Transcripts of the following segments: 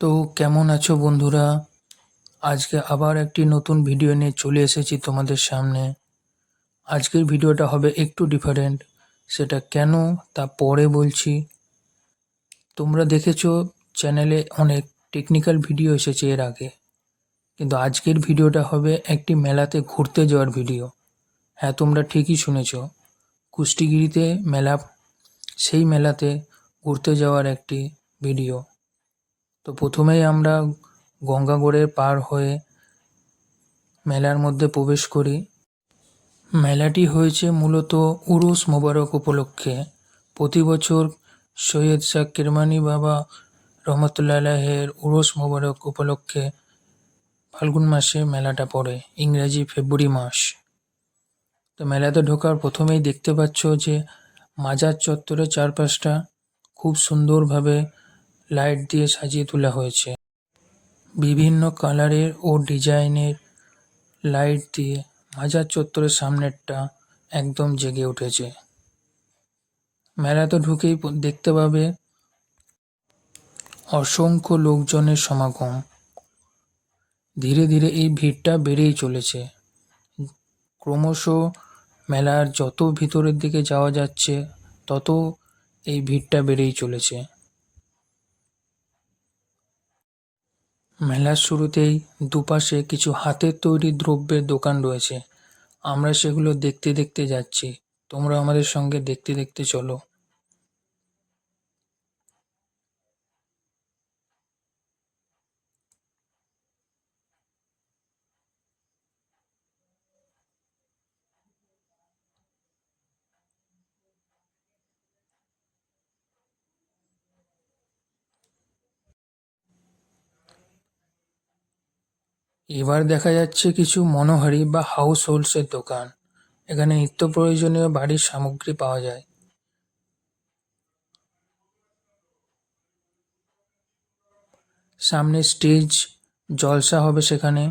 তো কেমন আছো বন্ধুরা? আজকে আবার একটি নতুন ভিডিও নিয়ে চলে এসেছি তোমাদের সামনে। আজকের ভিডিওটা হবে একটু ডিফারেন্ট। সেটা কেন তা পরে বলছি। তোমরা দেখেছো চ্যানেলে অনেক টেকনিক্যাল ভিডিও এসেছে এর আগে, কিন্তু আজকের ভিডিওটা হবে একটি মেলাতে ঘুরতে যাওয়ার ভিডিও। হ্যাঁ, তোমরা ঠিকই শুনেছো, কুষ্টিগিরিতে মেলা, সেই মেলাতে ঘুরতে যাওয়ার একটি ভিডিও। তো প্রথমেই আমরা গঙ্গাগড়ের পার হয়ে মেলার মধ্যে প্রবেশ করি। মেলাটি হয়েছে মূলত উরুস মোবারক উপলক্ষে। প্রতি বছর সৈয়দ শাহ কিরমানি বাবা রহমতুল্লাহ আলাইহের উরুস মোবারক উপলক্ষে ফাল্গুন মাসে মেলাটা পড়ে, ইংরেজি ফেব্রুয়ারি মাস। তো মেলাতে ঢোকার প্রথমেই দেখতে পাচ্ছ যে মাজার চত্বরের চারপাশটা খুব সুন্দরভাবে লাইট দিয়ে সাজিয়ে তোলা হয়েছে। বিভিন্ন কালারের ও ডিজাইনের লাইট দিয়ে মাজার চত্বরের সামনেরটা একদম জেগে উঠেছে। মেলাতে ঢুকেই দেখতে পাবে অসংখ্য লোকজনের সমাগম। ধীরে ধীরে এই ভিড়টা বেড়েই চলেছে। ক্রমশ মেলার যত ভিতরের দিকে যাওয়া যাচ্ছে, তত এই ভিড়টা বেড়েই চলেছে। মেলার শুরুতেই দুপাশে কিছু হাতের তৈরি দ্রব্যের দোকান রয়েছে। আমরা সেগুলো দেখতে দেখতে যাচ্ছি। তোমরা আমাদের সঙ্গে দেখতে দেখতে চলো। এবার দেখা যাচ্ছে কিছু মনোহারি বা হাউস হোল্ডসের দোকান। এখানে নিত্য প্রয়োজনীয় বাড়ির সামগ্রী পাওয়া যায়। সামনে স্টেজ, জলসা হবে সেখানে।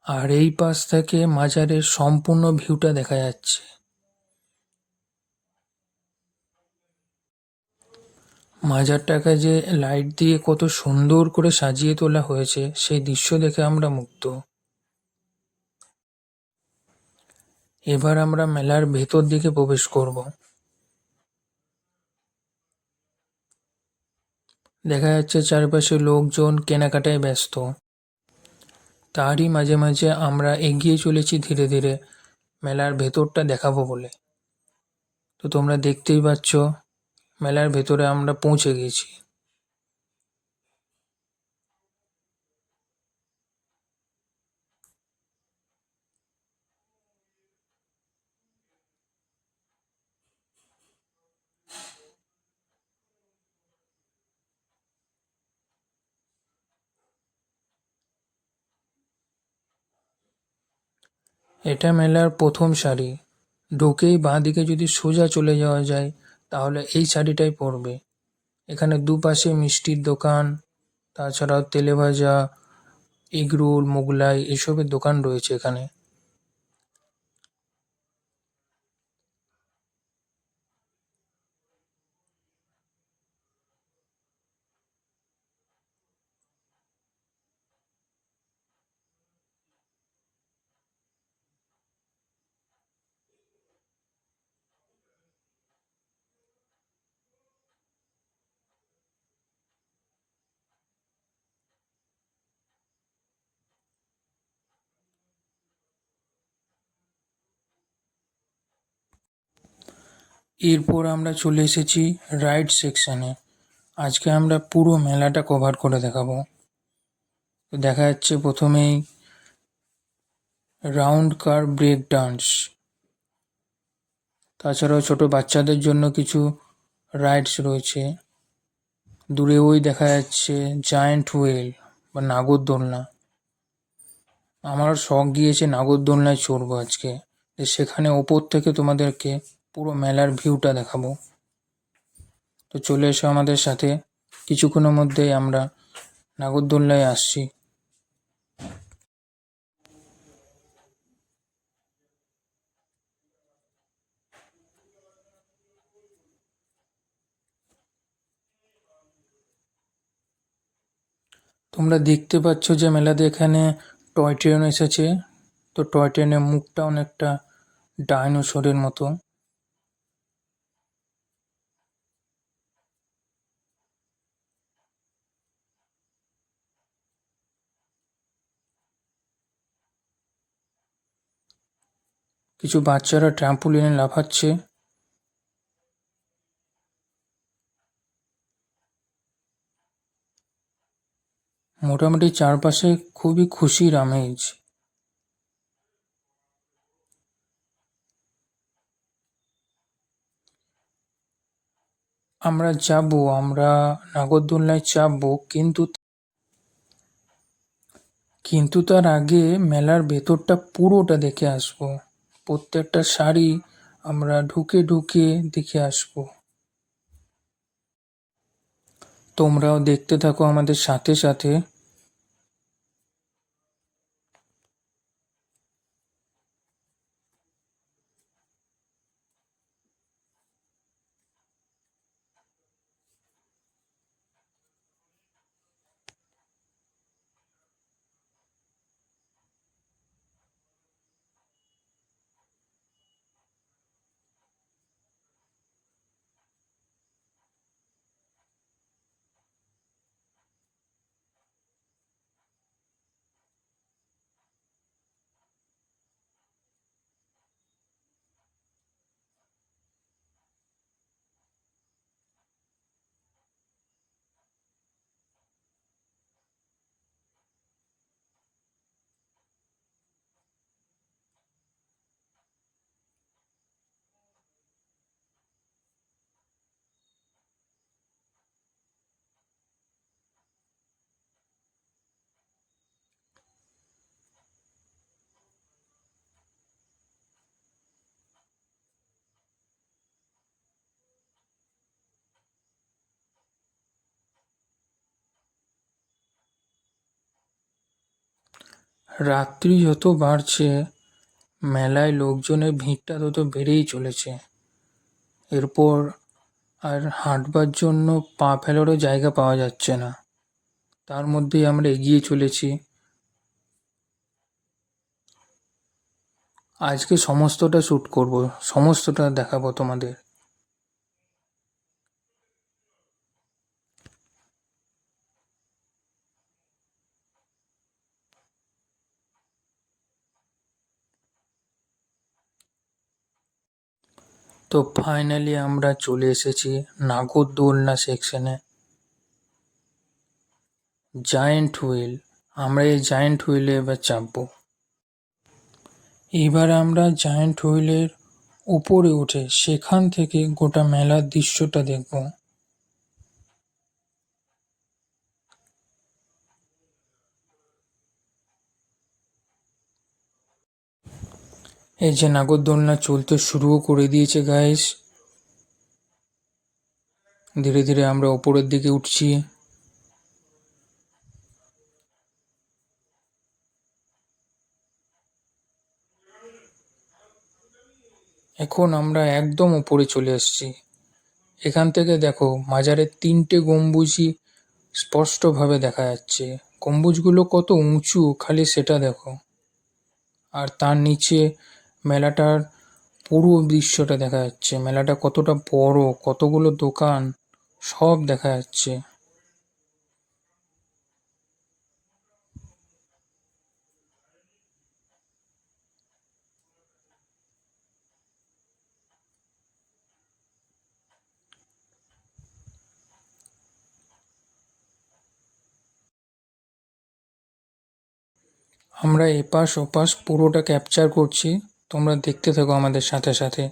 আর এই পাশ থেকে মাজারের সম্পূর্ণ ভিউটা দেখা যাচ্ছে। মাজারটাকে যে লাইট দিয়ে কত সুন্দর করে সাজিয়ে তোলা হয়েছে, সেই দৃশ্য দেখে আমরা মুগ্ধ। এবার আমরা মেলার ভেতর দিকে প্রবেশ করব। দেখা যাচ্ছে চারপাশে লোকজন কেনাকাটায় ব্যস্ত। তারই মাঝে মাঝে আমরা এগিয়ে চলেছি ধীরে ধীরে মেলার ভেতরটা দেখাবো বলে। তো তোমরা দেখতেই পাচ্ছ মেলার ভেতরে আমরা পৌঁছে গেছি। এটা মেলার প্রথম সারি। ঢুকেই বাঁদিকে যদি সোজা চলে যাওয়া যায়, তাহলে এই সারিটাই পড়বে। এখানে দুপাশে মিষ্টির দোকান, তাছাড়াও তেলেভাজা, এগরোল, মোগলাই এসবের দোকান রয়েছে এখানে। এরপর আমরা চলে এসেছি রাইড সেকশনে। আজকে আমরা পুরো মেলাটা কভার করে দেখাবো। তো দেখা যাচ্ছে প্রথমেই রাউন্ড কার ব্রেক ডান্স, তাছাড়াও ছোট বাচ্চাদের জন্য কিছু রাইডস রয়েছে। দূরে ওই দেখা যাচ্ছে জায়ান্ট হুইল বা নাগরদোলনা। আমার শখ গিয়েছে নাগরদোলনায় চড়বো আজকে, যে সেখানে ওপর থেকে তোমাদেরকে পুরো মেলার ভিউটা দেখাবো। তো চলে এসো আমাদের সাথে, কিছুক্ষণের মধ্যেই আমরা নাগরদোলনায় আসছি। তোমরা দেখতে পাচ্ছ যে মেলাতে এখানে টয় ট্রেন এসেছে। তো টয় ট্রেনের মুখটা অনেকটা ডাইনোসরের মতো। কিছু বাচ্চারা ট্রাম্পোলিনে লাফাচ্ছে। মোটামুটি চারপাশে খুবই খুশির আমেজ। আমরা নাগরদোলনায় চাপবো, কিন্তু তার আগে মেলার ভেতরটা পুরোটা দেখে আসবো। প্রত্যেকটা শাড়ি আমরা ঢুকে ঢুকে দেখে আসবো। তোমরাও দেখতে থাকো আমাদের সাথে সাথে। রাত্রি যত বাড়ছে মেলায় লোকজনের ভিড়টা তত বেড়েই চলেছে। এরপর আর হাঁটবার জন্য পা ফেলারও জায়গা পাওয়া যাচ্ছে না। তার মধ্যেই আমরা এগিয়ে চলেছি। আজকে সমস্তটা শ্যুট করব, সমস্তটা দেখাবো তোমাদের। তো ফাইনালি আমরা চলে এসেছি নাগরদোলনা সেকশনে। জায়েন্ট হুইল, আমরা এই জায়েন্ট হুইলে এবার চাপবো। এবার আমরা জায়েন্ট হুইলের উপরে উঠে সেখান থেকে গোটা মেলার দৃশ্যটা দেখব। এই যে নাগরদোলনা চলতে শুরুও করে দিয়েছে গাইস। ধীরে ধীরে আমরা ওপরের দিকে উঠছি। এখন আমরা একদম উপরে চলে এসেছি। এখান থেকে দেখো মাজারের 3টে গম্বুজই স্পষ্টভাবে দেখা যাচ্ছে। গম্বুজগুলো কত উঁচু খালি সেটা দেখো। আর তার নিচে মেলাটার পুরো দৃশ্যটা দেখা যাচ্ছে। মেলাটা কতটা বড়, কতগুলো দোকান, সব দেখা যাচ্ছে। আমরা এপাশ ওপাশ পুরোটা ক্যাপচার করছি। তোমরা দেখতে থাকো আমাদের সাথে সাথে।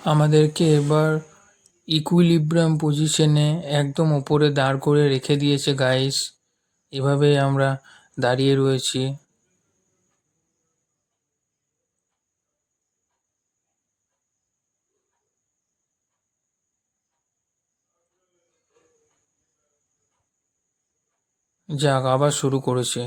আমাদেরকে এবার ইকুইলিব্রিয়াম পজিশনে একদম ওপরে দাঁড় করে রেখে দিয়েছে গাইস। এভাবেই আমরা দাঁড়িয়ে রয়েছি। যাক, আবার শুরু করেছে।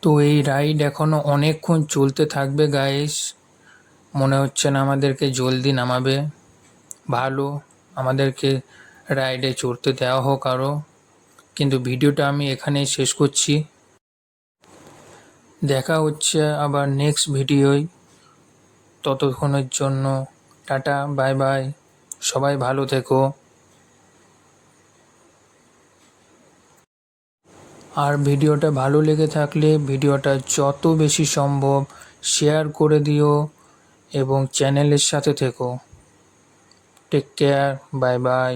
তো এই রাইড এখনো অনেকক্ষণ চলতে থাকবে গাইস। মনে হচ্ছে না আমাদেরকে জলদি নামাবে। ভালো, আমাদেরকে রাইডে চড়তে দেওয়া হোক আরও। কিন্তু ভিডিওটা আমি এখানেই শেষ করছি। দেখা হচ্ছে আবার নেক্সট ভিডিওয়। ততক্ষণের জন্য টাটা, বাই বাই। সবাই ভালো থেকো। আর ভিডিওটা ভালো লেগে থাকলে ভিডিওটা যত বেশি সম্ভব শেয়ার করে দিও এবং চ্যানেলের সাথে থেকো। Take care, bye by.